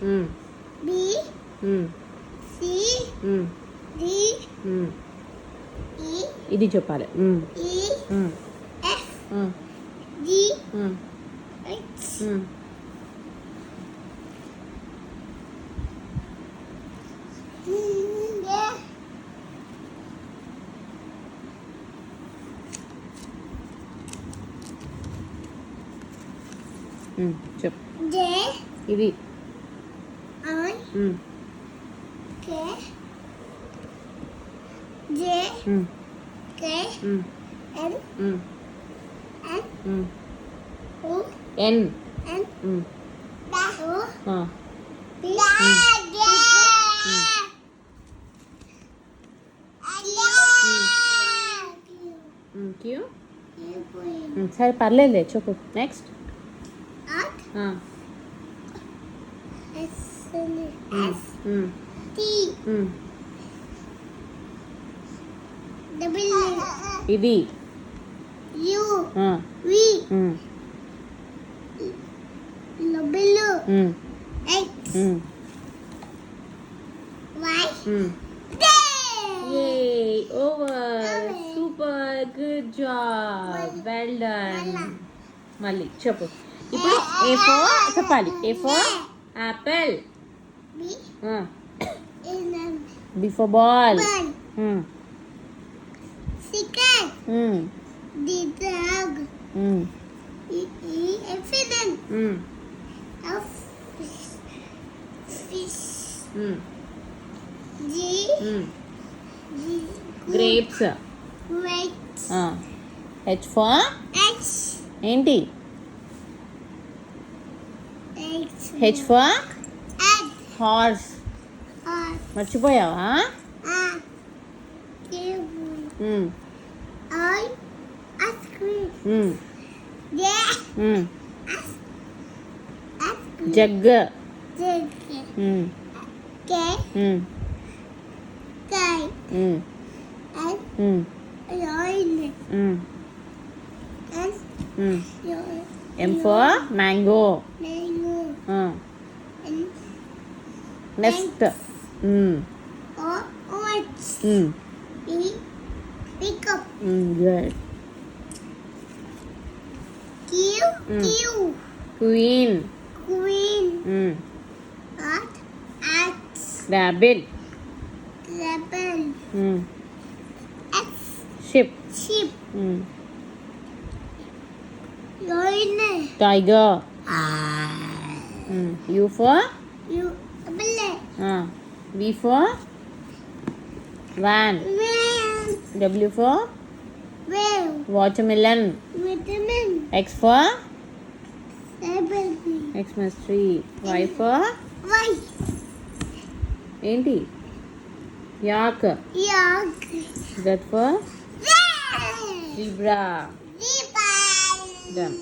B C D E ఇది చెప్పాలి. E F G H చెప్పు. J ఇది I K J K L N O N N O P queue. సరే పర్లేదులే చెప్పు. నెక్స్ట్. S T W ఇది U V W X Y Z. Over. Super. Good job. Well done. మళ్ళీ చెప్పు. ఇప్పుడు A for చెప్పాలి. A for apple. B B for ball. C cat. D dog. E elephant. F fish. G grapes. grapes. H for H ఏంటి? X H for Egg. Horse. R మర్చిపోయావా? Q I ice cream. J jug. K K L Lion. N M for mango. mango. N next. O orange. E pickup. Good. Q queen. queen. At rabbit. rebel. X ship. sheep. Lion. Tiger. U for U bullet. V for van. Man. W for Whale. Watermelon. Vitamin. X for Everything. Xmas tree. Y for White. ఏంటి? Yak. Yak. That for Red. Zebra. Zebra. Done.